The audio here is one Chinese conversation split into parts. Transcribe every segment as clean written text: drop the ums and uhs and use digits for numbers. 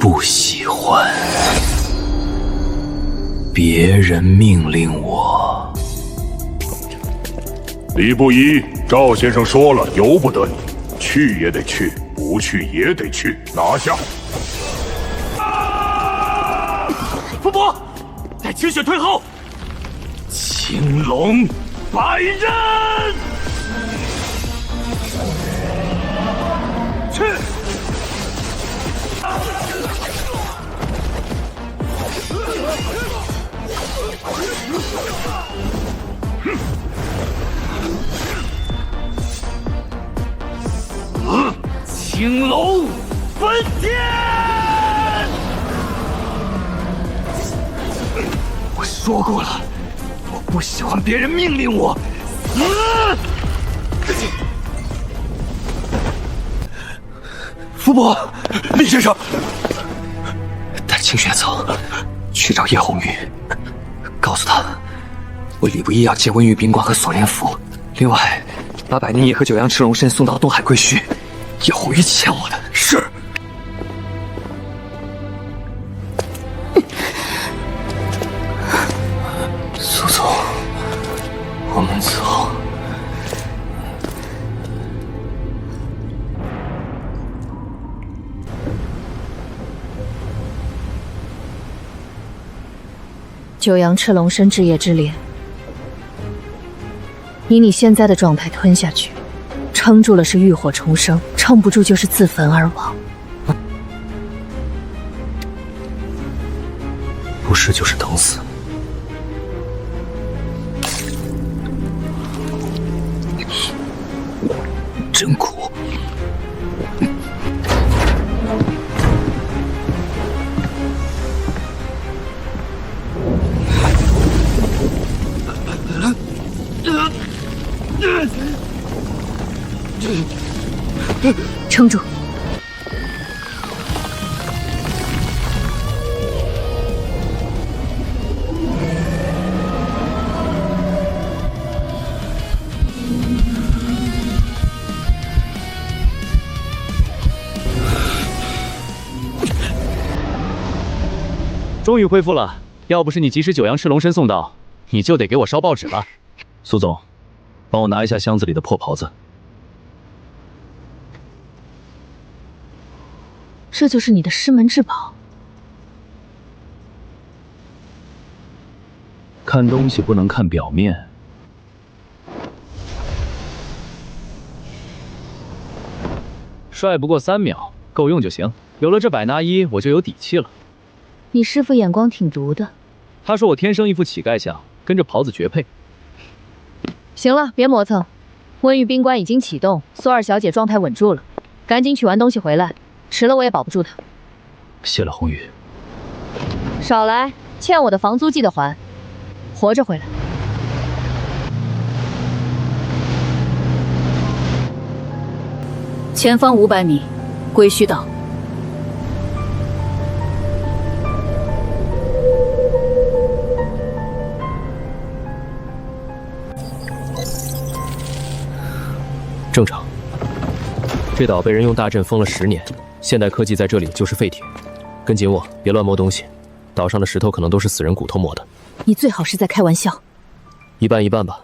不喜欢别人命令我。礼不一，赵先生说了，由不得你，去也得去，不去也得去，拿下！傅伯，待清雪退后，青龙百刃，去！青龙分天！我说过了，我不喜欢别人命令我。福伯，厉先生，带清雪走，去找叶红玉，告诉他，我礼不一要接温玉宾馆和锁链府，另外把百年叶和九阳赤龙参送到东海归墟。叶红玉欠我的。是。苏总，我们走。九阳赤龙参枝叶之莲，以你现在的状态吞下去，撑住了是浴火重生，撑不住就是自焚而亡。不是就是等死。真苦。撑住！终于恢复了，要不是你及时九阳赤龙参送到，你就得给我烧报纸了。苏总，帮我拿一下箱子里的破袍子。这就是你的师门至宝。看东西不能看表面。帅不过3秒，够用就行。有了这百拿衣，我就有底气了。你师傅眼光挺毒的。他说我天生一副乞丐相，跟这袍子绝配。行了，别磨蹭。温玉宾馆已经启动，苏二小姐状态稳住了，赶紧取完东西回来。迟了我也保不住他。谢了，红玉。少来，欠我的房租记得还，活着回来。前方500米，归墟道。正常。这岛被人用大阵封了10年，现代科技在这里就是废铁。跟紧我，别乱摸东西。岛上的石头可能都是死人骨头磨的。你最好是在开玩笑。一半一半吧。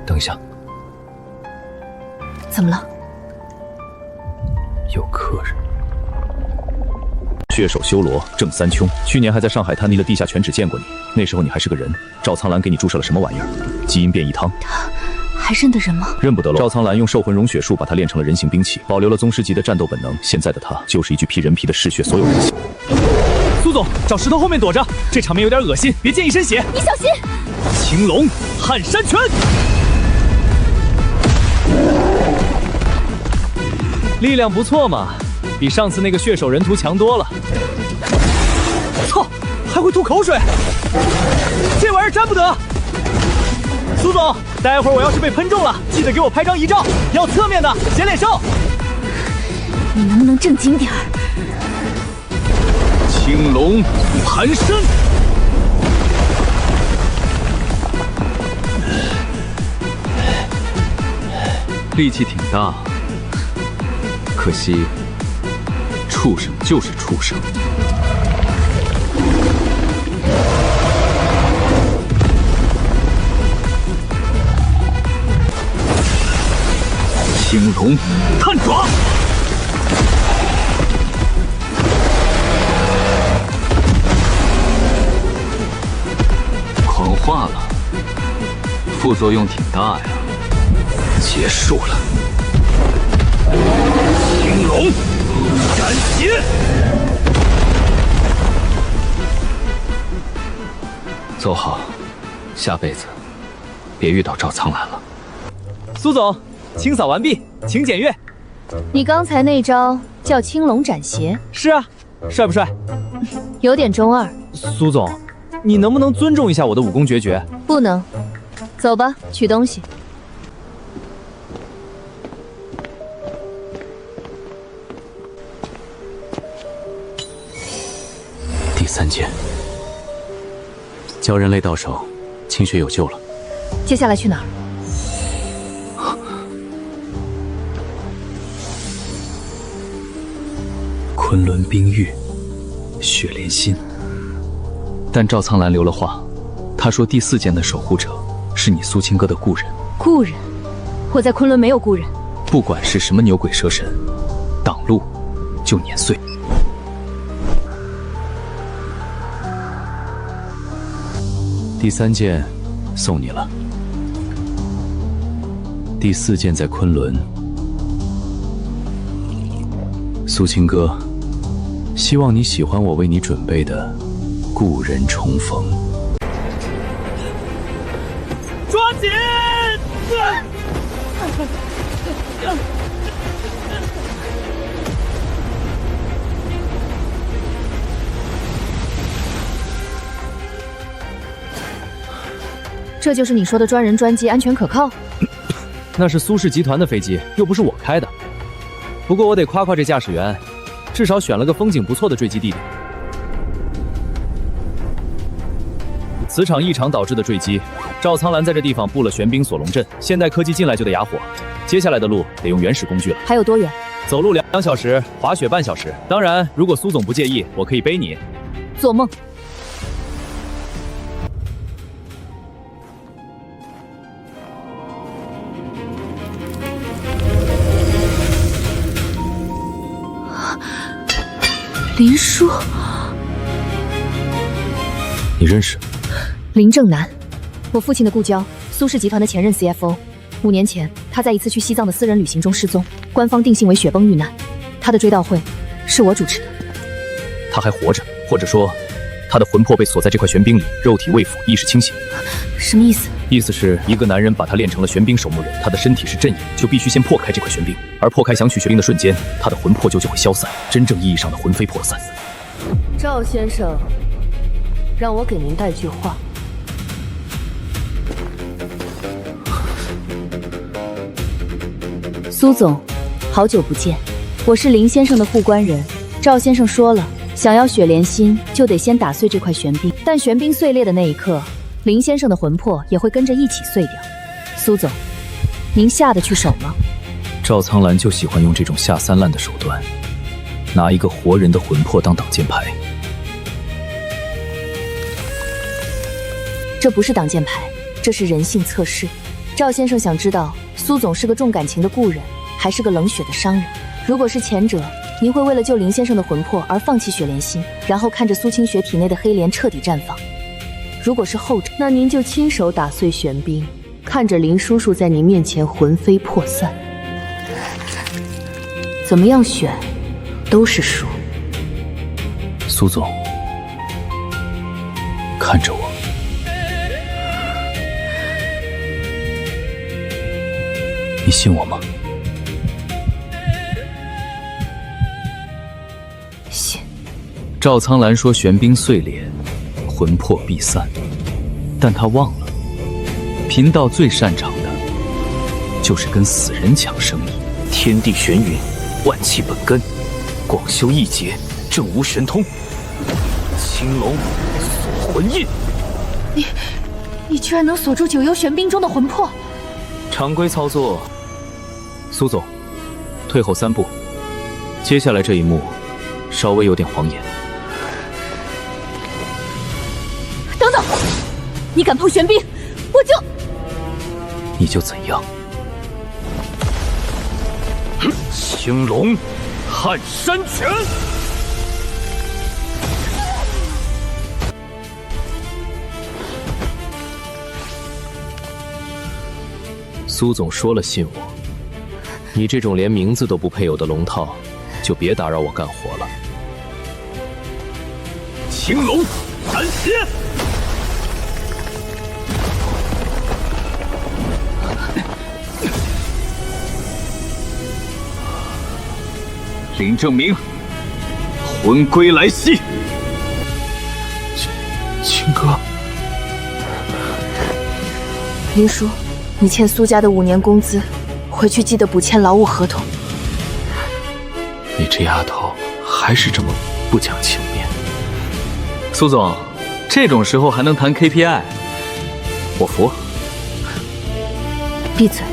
等一下。怎么了？有客人。血手修罗，郑三凶。去年还在上海滩尼的地下泉址见过你，那时候你还是个人。赵苍兰给你注射了什么玩意儿？基因变异汤。他还认得人吗？认不得喽。赵苍兰用兽魂融血术把它炼成了人形兵器，保留了宗师级的战斗本能。现在的他就是一具披人皮的嗜血所有人形。苏总，找石头后面躲着，这场面有点恶心，别溅一身血。你小心！青龙撼山拳。力量不错嘛，比上次那个血手人屠强多了。操，还会吐口水，这玩意儿沾不得。苏总，待会儿我要是被喷中了，记得给我拍张遗照，要侧面的，显脸瘦。你能不能正经点儿？青龙寒山。力气挺大，可惜畜生就是畜生。青龙探爪，狂化了，副作用挺大呀。结束了，青龙斩邪。走好，下辈子别遇到赵苍兰了。苏总，清扫完毕，请检阅。你刚才那招叫青龙斩邪？是啊，帅不帅？有点中二。苏总，你能不能尊重一下我的武功绝学？不能。走吧，取东西。第3件，鲛人类到手，清雪有救了。接下来去哪儿？昆仑冰域，雪莲心。但赵苍兰留了话，他说第4件的守护者是你苏青哥的故人。故人？我在昆仑没有故人。不管是什么牛鬼蛇神，挡路就碾碎。第3件送你了，第4件在昆仑。苏青哥，希望你喜欢我为你准备的故人重逢。抓紧！这就是你说的专人专机，安全可靠？那是苏氏集团的飞机，又不是我开的。不过我得夸夸这驾驶员，至少选了个风景不错的坠机地点。磁场异常导致的坠机，赵苍兰在这地方布了玄冰锁龙阵，现代科技进来就得哑火，接下来的路得用原始工具了。还有多远？走路2小时，滑雪半小时。当然，如果苏总不介意，我可以背你。做梦！林叔，你认识？林正南，我父亲的故交，苏氏集团的前任 CFO。5年前，他在一次去西藏的私人旅行中失踪，官方定性为雪崩遇难。他的追悼会是我主持的。他还活着，或者说，他的魂魄被锁在这块玄冰里，肉体未腐，意识清醒。什么意思？意思是一个男人把他练成了玄冰守墓人，他的身体是阵眼，就必须先破开这块玄冰，而破开想取玄冰的瞬间，他的魂魄就会消散，真正意义上的魂飞魄散。赵先生，让我给您带句话。苏总，好久不见，我是林先生的护关人。赵先生说了，想要雪莲心，就得先打碎这块玄冰。但玄冰碎裂的那一刻，林先生的魂魄也会跟着一起碎掉。苏总，您下得去手吗？赵苍兰就喜欢用这种下三滥的手段，拿一个活人的魂魄当挡箭牌。这不是挡箭牌，这是人性测试。赵先生想知道，苏总是个重感情的故人，还是个冷血的商人？如果是前者，您会为了救林先生的魂魄而放弃雪莲心，然后看着苏清雪体内的黑莲彻底绽放。如果是后者，那您就亲手打碎玄冰，看着林叔叔在您面前魂飞魄散。怎么样选，都是输。苏总，看着我。你信我吗？信。赵苍兰说玄冰碎裂，魂魄必散，但他忘了，贫道最擅长的就是跟死人抢生意。天地玄云，万气本根，广修一劫，正无神通。青龙锁魂印，你居然能锁住九幽玄冰中的魂魄！常规操作，苏总，退后3步。接下来这一幕，稍微有点晃眼。等等，你敢碰玄冰，我就……你就怎样？青龙撼山拳。苏总说了信我，你这种连名字都不配有的龙套，就别打扰我干活了。青龙斩邪！林正明，魂归来兮！青哥，林叔，你欠苏家的5年工资，回去记得补签劳务合同。你这丫头还是这么不讲情面。苏总，这种时候还能谈 KPI， 我服。闭嘴！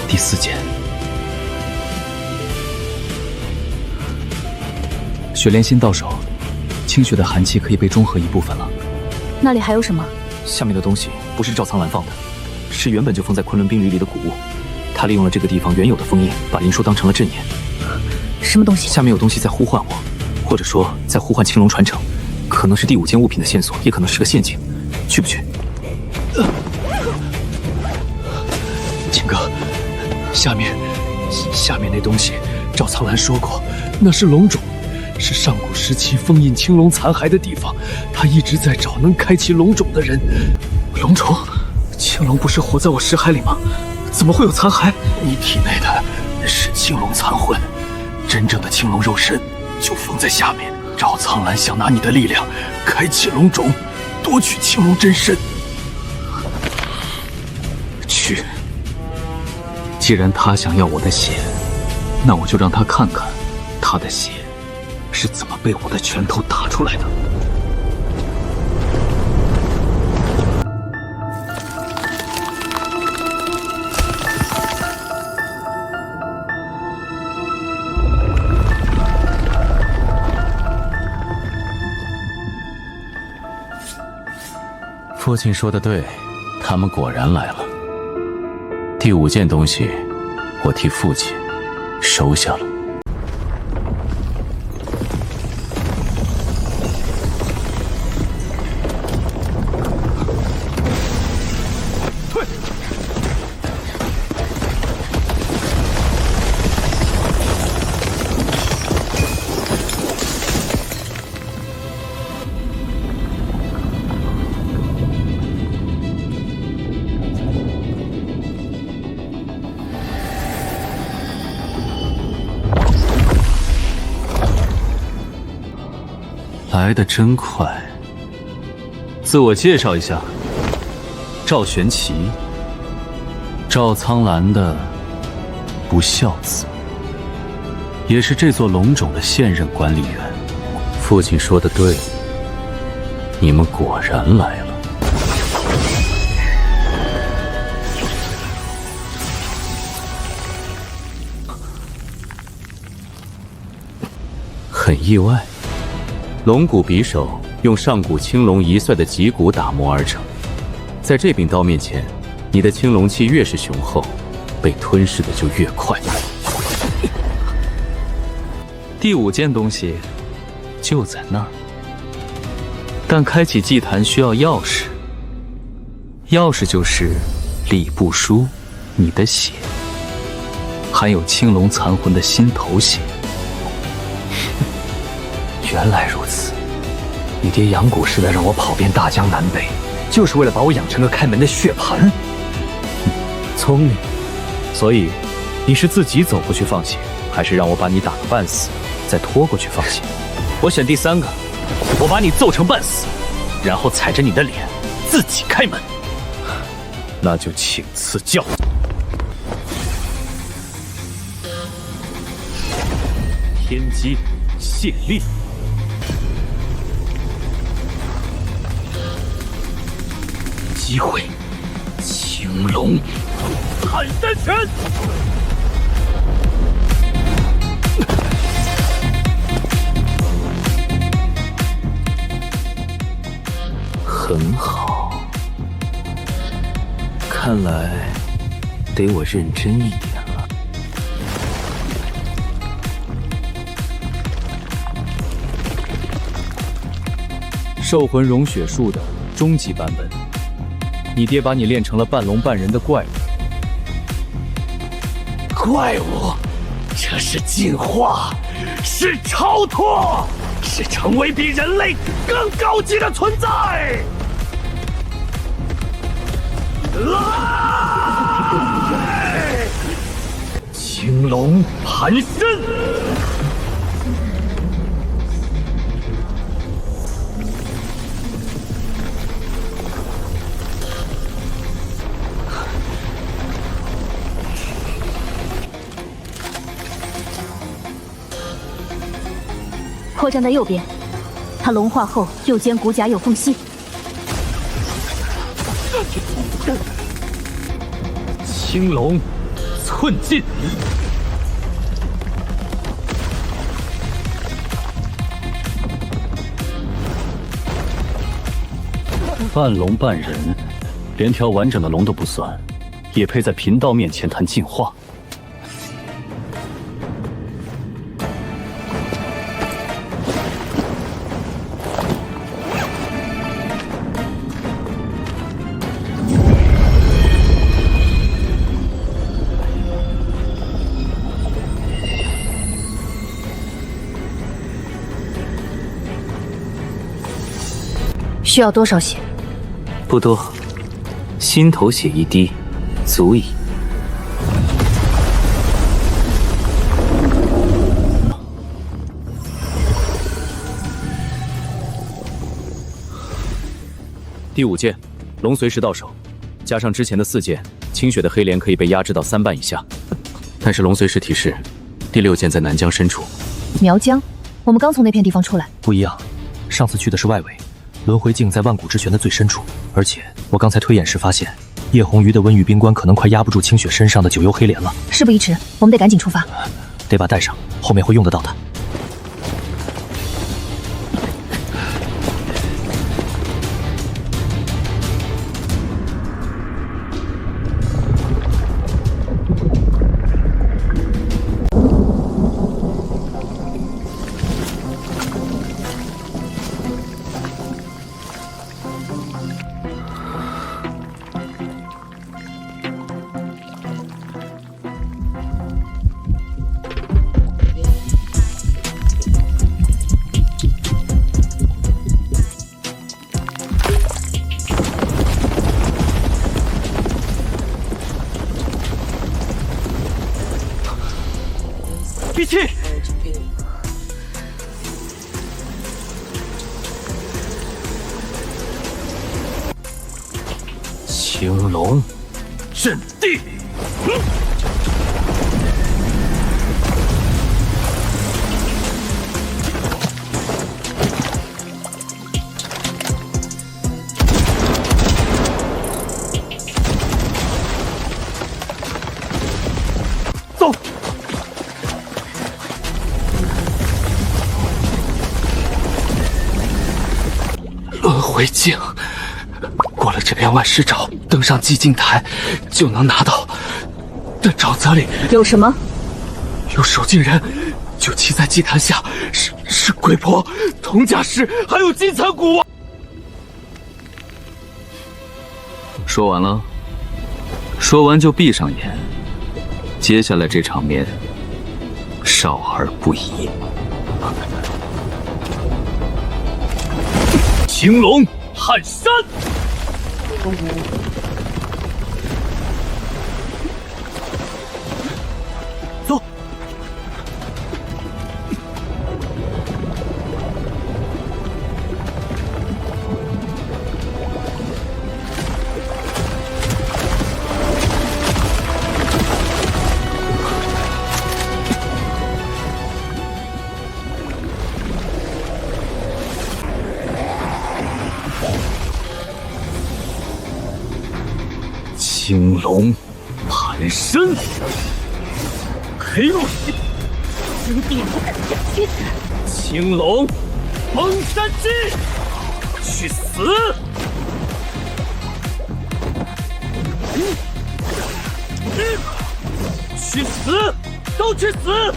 第4件，血莲心到手，清血的寒气可以被中和一部分了。那里还有什么？下面的东西不是赵苍兰放的，是原本就封在昆仑冰旅里的古物。他利用了这个地方原有的封印，把林殊当成了镇眼。什么东西？下面有东西在呼唤我，或者说在呼唤青龙传承，可能是第5件物品的线索，也可能是个陷阱。去不去？青哥，下面那东西，赵苍兰说过，那是龙种，是上古时期封印青龙残骸的地方。他一直在找能开启龙种的人。龙种？青龙不是活在我识海里吗？怎么会有残骸？你体内的是青龙残魂，真正的青龙肉身就封在下面。赵苍兰想拿你的力量开启龙种，夺取青龙真身。去。既然他想要我的血，那我就让他看看他的血是怎么被我的拳头打出来的。父亲说的对，他们果然来了。第5件东西，我替父亲收下了。退！来得真快。自我介绍一下，赵玄奇，赵苍兰的不孝子，也是这座龙种的现任管理员。父亲说的对，你们果然来了。很意外。龙骨匕首用上古青龙一岁的脊骨打磨而成，在这柄刀面前，你的青龙气越是雄厚，被吞噬的就越快。第5件东西就在那儿，但开启祭坛需要钥匙，钥匙就是礼部书，你的血，含有青龙残魂的心头血。原来如此，你爹养蛊时代让我跑遍大江南北，就是为了把我养成个开门的血盆。聪明，所以你是自己走过去放血，还是让我把你打个半死，再拖过去放血？我选第3个，我把你揍成半死，然后踩着你的脸自己开门。那就请赐教。天机泄力。机会，青龙撼山拳。很好，看来得我认真一点了。兽魂融血术的终极版本，你爹把你练成了半龙半人的怪物。怪物，这是进化，是超脱，是成为比人类更高级的存在。来，青龙盘身。破绽在右边，它龙化后右肩骨甲有缝隙。青龙寸进。半龙半人，连条完整的龙都不算，也配在贫道面前谈进化？需要多少血？不多，心头血一滴，足矣。第5件，龙随时到手，加上之前的4件，清雪的黑莲可以被压制到3半以下。但是龙随时提示，第6件在南疆深处。苗疆，我们刚从那片地方出来。不一样，上次去的是外围。轮回镜在万古之泉的最深处，而且我刚才推演时发现，叶红鱼的温玉冰棺可能快压不住清雪身上的9幽黑莲了。事不宜迟，我们得赶紧出发。得把带上，后面会用得到的。闭气！青龙阵地。走。轮回镜，过了这片万石沼，登上寂静台，就能拿到。这沼泽里有什么？有守镜人，就骑在祭坛下，是鬼婆、铜甲师，还有金蚕蛊王。说完了，说完就闭上眼。接下来这场面，少儿不宜。青龙撼山。走。青龙盘身，黑龙，青龙封山击，去死！去死！都去死！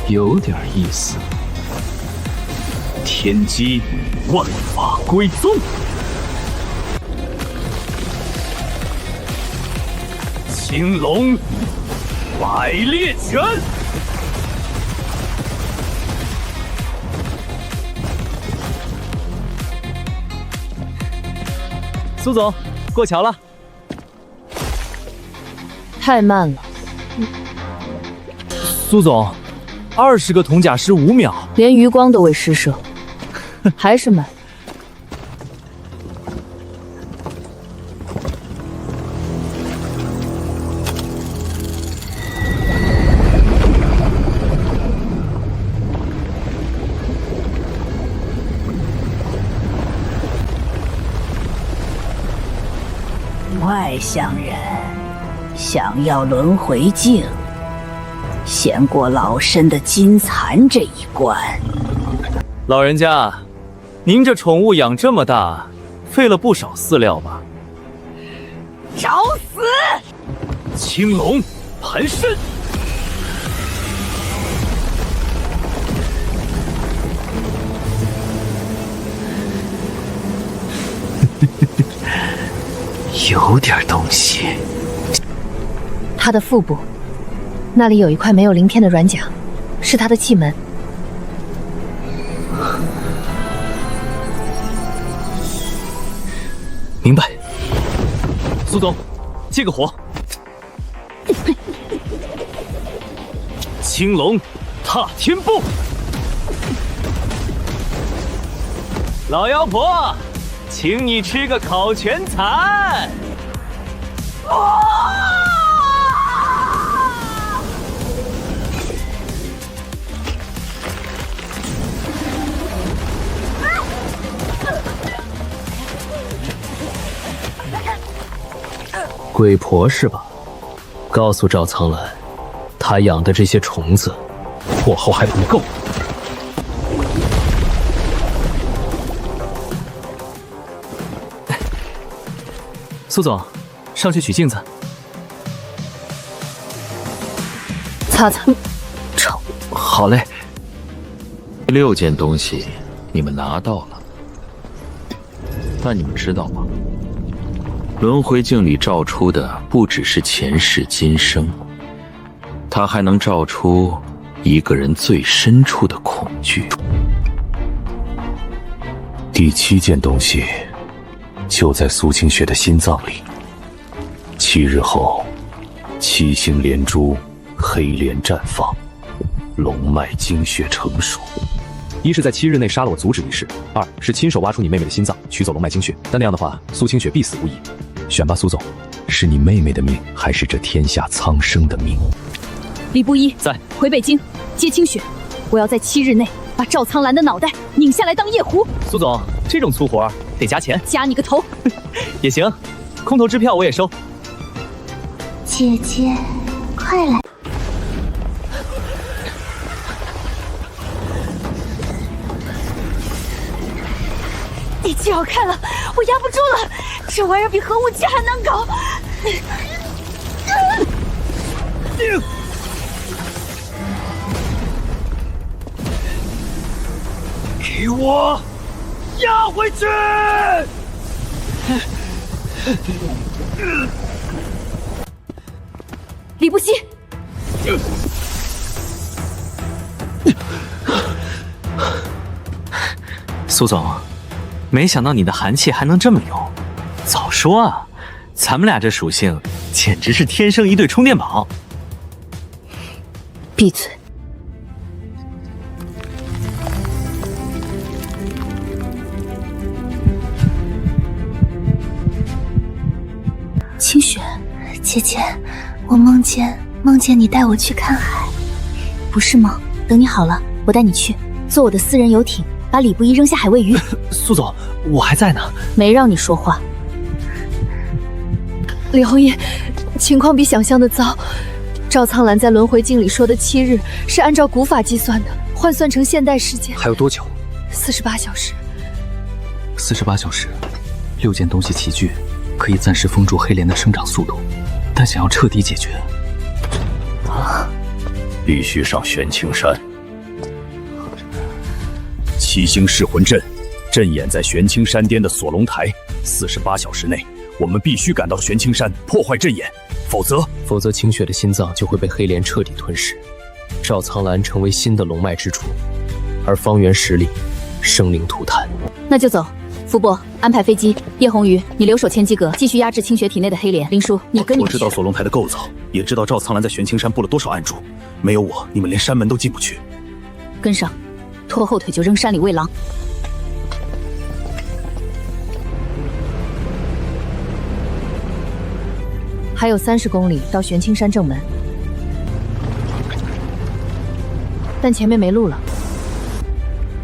有点意思。天机万法归宗，青龙百裂拳。苏总，过桥了。太慢了，苏总，20个铜甲师5秒，连余光都未施舍，还是慢。外乡人想要轮回境，先过老身的金蚕这一关。老人家，您这宠物养这么大，费了不少饲料吧？找死！青龙盘身，有点东西。他的腹部，那里有一块没有鳞片的软甲，是他的气门。明白。苏总，借个火。青龙踏天步，老妖婆，请你吃个烤全蚕。鬼婆是吧？告诉赵苍兰，她养的这些虫子，火候还不够。苏总，上去取镜子。擦擦，臭。好嘞。 6件东西你们拿到了，但你们知道吗？轮回镜里照出的不只是前世今生，它还能照出一个人最深处的恐惧。第7件东西就在苏清雪的心脏里。7日后，7星连珠，黑莲绽放，龙脉精血成熟。一是在7日内杀了我阻止一事，2是亲手挖出你妹妹的心脏，取走龙脉精血。但那样的话，苏清雪必死无疑。选吧，苏总，是你妹妹的命，还是这天下苍生的命？李不一在，回北京接清雪，我要在7日内把赵苍兰的脑袋拧下来当夜壶。苏总，这种粗活得加钱。加你个头！也行，空头支票我也收。姐姐，快来！你太好看了，我压不住了，这玩意儿比核武器还难搞。给我压回去！李不惜，苏总，没想到你的寒气还能这么用，早说啊！咱们俩这属性简直是天生一对充电宝。闭嘴！清雪，姐姐，我梦见你带我去看海，不是梦，等你好了，我带你去，坐我的私人游艇，把李不一扔下海喂鱼。苏总，我还在呢。没让你说话。李红衣，情况比想象的糟。赵苍兰在轮回镜里说的7日是按照古法计算的，换算成现代时间还有多久？48小时。48小时，6件东西齐聚，可以暂时封住黑莲的生长速度，但想要彻底解决，必须上玄青山。七星噬魂阵，阵眼在玄青山巅的锁龙台。48小时内，我们必须赶到玄青山，破坏阵眼，否则清雪的心脏就会被黑莲彻底吞噬，赵苍兰成为新的龙脉之主，而方圆10里生灵涂炭。那就走。福伯，安排飞机。叶红鱼，你留守千机阁，继续压制清雪体内的黑莲。林叔，你跟你我知道锁龙台的构造，也知道赵苍兰在玄青山布了多少暗柱，没有我，你们连山门都进不去。跟上，拖后腿就扔山里喂狼。还有30公里到玄青山正门，但前面没路了。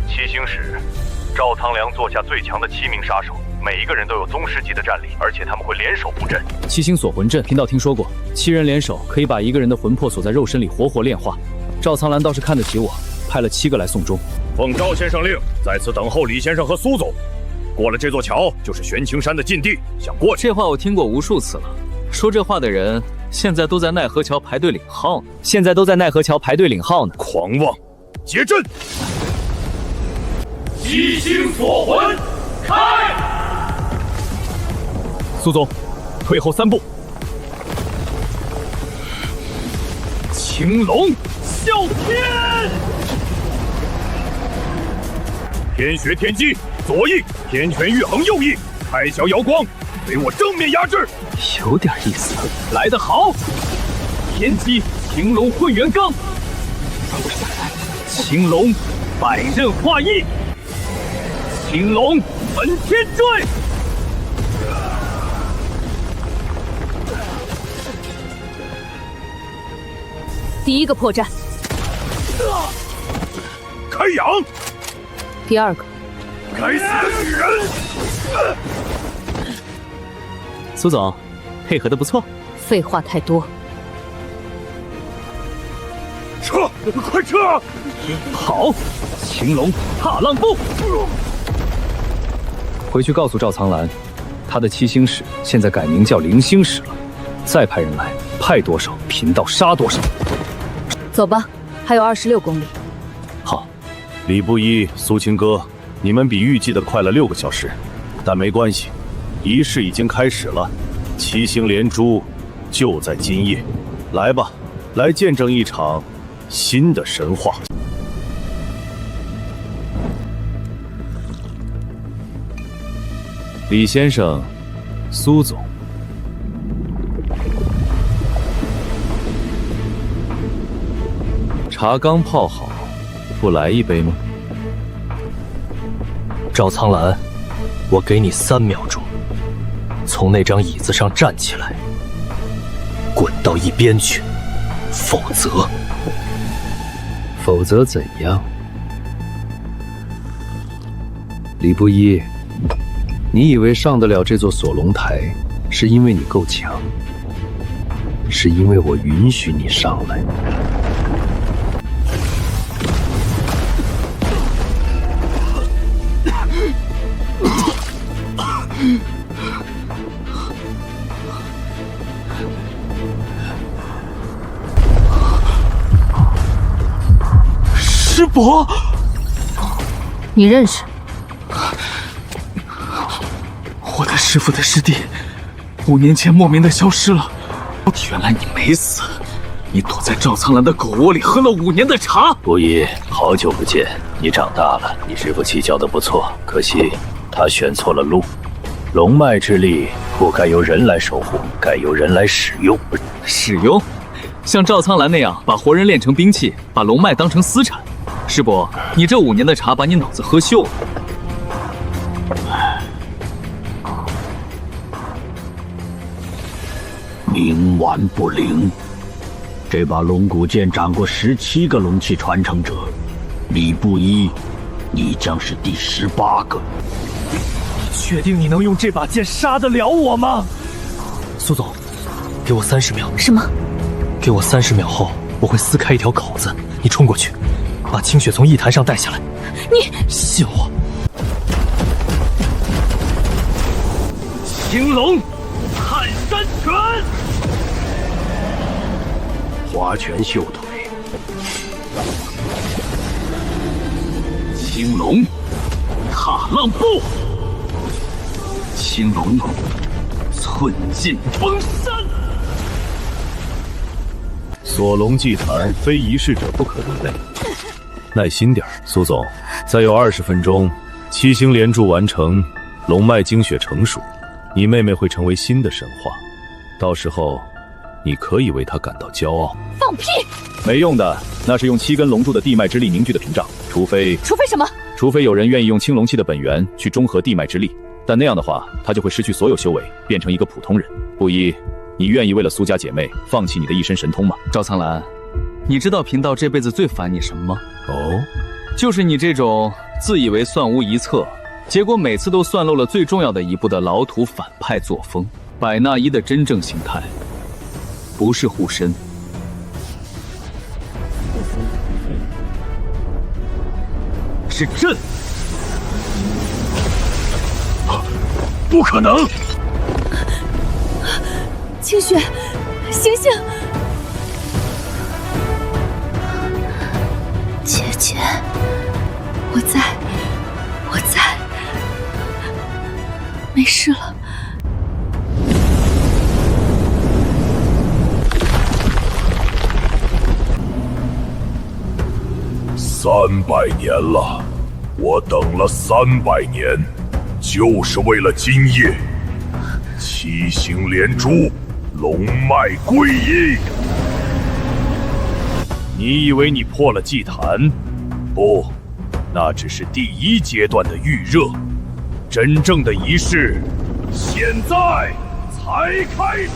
七星使。赵苍凉座下最强的7名杀手，每一个人都有宗师级的战力，而且他们会联手布阵。七星锁魂阵，贫道听说过，7人联手可以把一个人的魂魄锁在肉身里活活炼化。赵苍兰倒是看得起我，派了7个来送终。奉赵先生令，在此等候李先生和苏总。过了这座桥就是玄青山的禁地，想过去。这话我听过无数次了。说这话的人现在都在奈何桥排队领号呢。狂妄！结阵！七星锁魂，开！苏总，退后3步。青龙啸天，天学天机，左翼；天拳玉衡，右翼。开小瑶光，随我正面压制。有点意思，来得好！天机青龙混元罡，青龙百刃化翼。青龙本天坠，第1个破绽，开阳。第2个，该死的女人！苏总，配合的不错。废话太多。撤！快撤！好，青龙踏浪步。回去告诉赵苍兰，他的7星使现在改名叫0星使了。再派人来，派多少贫道杀多少。走吧，还有26公里。好，李不一、苏青哥，你们比预计的快了6个小时，但没关系，仪式已经开始了。7星连珠就在今夜，来吧，来见证一场新的神话。李先生，苏总，茶刚泡好，不来一杯吗？赵苍兰，我给你3秒钟，从那张椅子上站起来，滚到一边去，否则怎样？李不一，你以为上得了这座锁龙台，是因为你够强，是因为我允许你上来。师伯，你认识？我的师父的师弟，5年前莫名的消失了。原来你没死，你躲在赵苍兰的狗窝里喝了5年的茶。不一，好久不见，你长大了，你师父气教的不错，可惜他选错了路。龙脉之力不该由人来守护，该由人来使用。使用？像赵苍兰那样把活人炼成兵器，把龙脉当成私产。师伯，你这5年的茶把你脑子喝锈了。冥顽不灵，这把龙骨剑斩过17个龙气传承者，礼不一，你将是第18个。你确定你能用这把剑杀得了我吗？苏总，给我30秒。什么？给我30秒后，我会撕开一条口子，你冲过去，把清雪从祭坛上带下来。你信我。青龙撼山拳，花拳绣腿，青龙踏浪步，青龙寸进封山。锁龙祭坛，非仪式者不可入内。耐心点，苏总，再有20分钟，7星连珠完成，龙脉精血成熟，你妹妹会成为新的神话，到时候你可以为她感到骄傲。放屁！没用的，那是用7根龙柱的地脉之力凝聚的屏障，除非什么？除非有人愿意用青龙气的本源去中和地脉之力，但那样的话，他就会失去所有修为，变成一个普通人。不一，你愿意为了苏家姐妹放弃你的一身神通吗？赵苍兰，你知道贫道这辈子最烦你什么吗？哦，就是你这种自以为算无一策，结果每次都算漏了最重要的一步的老土反派作风。百纳伊的真正形态，不是护身，是震。不可能！清雪，醒醒！姐姐，我在，没事了。300年了，我等了300年，就是为了今夜。7星连珠，龙脉归一。你以为你破了祭坛？不，那只是第1阶段的预热，真正的仪式现在才开始。